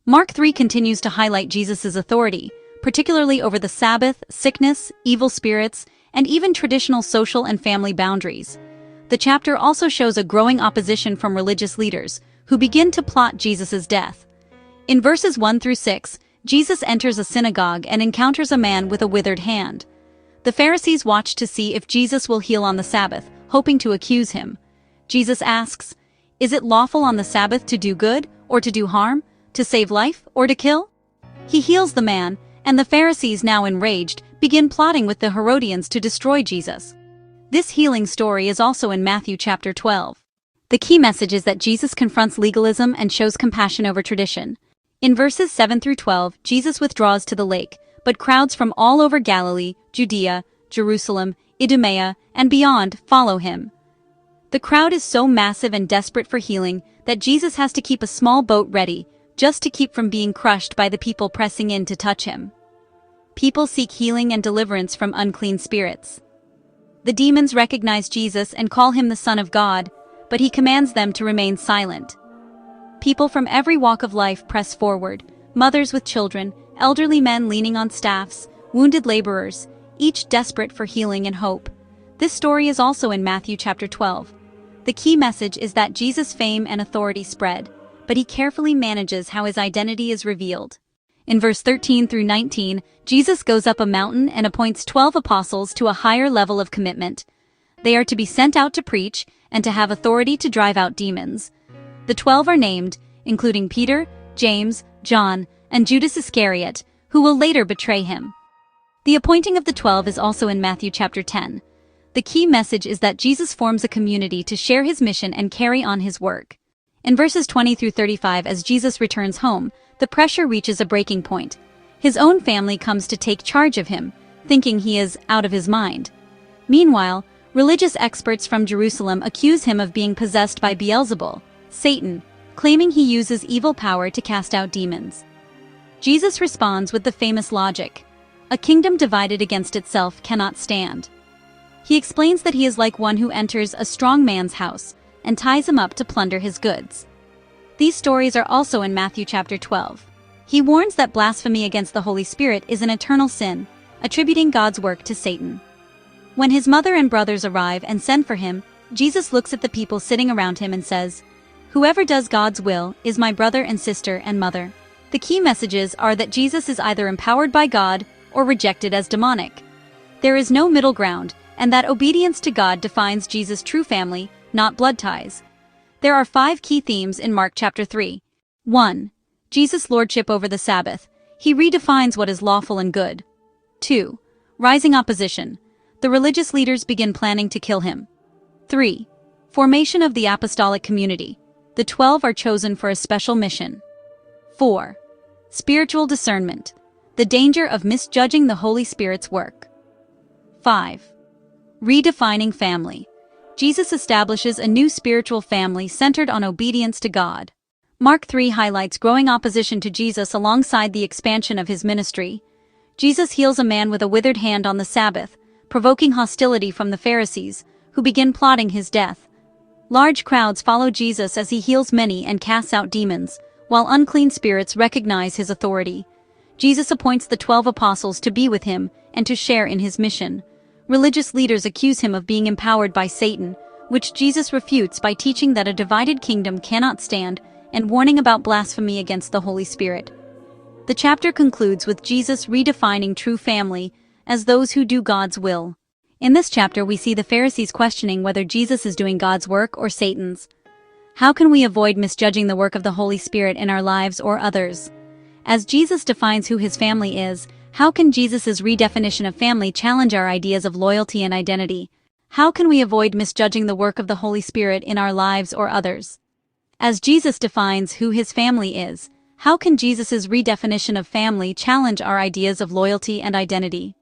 Mark 3 continues to highlight Jesus' authority, particularly over the Sabbath, sickness, evil spirits, and even traditional social and family boundaries. The chapter also shows a growing opposition from religious leaders, who begin to plot Jesus' death. In verses 1 through 6, Jesus enters a synagogue and encounters a man with a withered hand. The Pharisees watch to see if Jesus will heal on the Sabbath, hoping to accuse him. Jesus asks, "Is it lawful on the Sabbath to do good, or to do harm, to save life, or to kill?" He heals the man, and the Pharisees, now enraged, begin plotting with the Herodians to destroy Jesus. This healing story is also in Matthew chapter 12. The key message is that Jesus confronts legalism and shows compassion over tradition. In verses 7 through 12, Jesus withdraws to the lake, but crowds from all over Galilee, Judea, Jerusalem, Idumea, and beyond follow him. The crowd is so massive and desperate for healing that Jesus has to keep a small boat ready, just to keep from being crushed by the people pressing in to touch him. People seek healing and deliverance from unclean spirits. The demons recognize Jesus and call him the Son of God, but he commands them to remain silent. People from every walk of life press forward, mothers with children, elderly men leaning on staffs, wounded laborers, each desperate for healing and hope. This story is also in Matthew chapter 12. The key message is that Jesus' fame and authority spread, but he carefully manages how his identity is revealed. In verse 13 through 19, Jesus goes up a mountain and appoints 12 apostles to a higher level of commitment. They are to be sent out to preach and to have authority to drive out demons. The 12 are named, including Peter, James, John, and Judas Iscariot, who will later betray him. The appointing of the 12 is also in Matthew chapter 10. The key message is that Jesus forms a community to share his mission and carry on his work. In verses 20 through 35, as Jesus returns home, the pressure reaches a breaking point. His own family comes to take charge of him, thinking he is out of his mind. Meanwhile, religious experts from Jerusalem accuse him of being possessed by Beelzebul, Satan, claiming he uses evil power to cast out demons. Jesus responds with the famous logic: "A kingdom divided against itself cannot stand." He explains that he is like one who enters a strong man's house and ties him up to plunder his goods. These stories are also in Matthew chapter 12. He warns that blasphemy against the Holy Spirit is an eternal sin, attributing God's work to Satan. When his mother and brothers arrive and send for him, Jesus looks at the people sitting around him and says, "Whoever does God's will is my brother and sister and mother." The key messages are that Jesus is either empowered by God or rejected as demonic. There is no middle ground, and that obedience to God defines Jesus' true family, not blood ties. There are 5 key themes in Mark chapter 3. 1. Jesus' lordship over the Sabbath. He redefines what is lawful and good. 2. Rising opposition. The religious leaders begin planning to kill him. 3. Formation of the apostolic community. The 12 are chosen for a special mission. 4. Spiritual discernment. The danger of misjudging the Holy Spirit's work. 5. Redefining family. Jesus establishes a new spiritual family centered on obedience to God. Mark 3 highlights growing opposition to Jesus alongside the expansion of his ministry. Jesus heals a man with a withered hand on the Sabbath, provoking hostility from the Pharisees, who begin plotting his death. Large crowds follow Jesus as he heals many and casts out demons, while unclean spirits recognize his authority. Jesus appoints the 12 apostles to be with him and to share in his mission. Religious leaders accuse him of being empowered by Satan, which Jesus refutes by teaching that a divided kingdom cannot stand and warning about blasphemy against the Holy Spirit. The chapter concludes with Jesus redefining true family as those who do God's will. In this chapter, we see the Pharisees questioning whether Jesus is doing God's work or Satan's. How can we avoid misjudging the work of the Holy Spirit in our lives or others? As Jesus defines who his family is, how can Jesus' redefinition of family challenge our ideas of loyalty and identity? How can we avoid misjudging the work of the Holy Spirit in our lives or others? As Jesus defines who his family is, how can Jesus' redefinition of family challenge our ideas of loyalty and identity?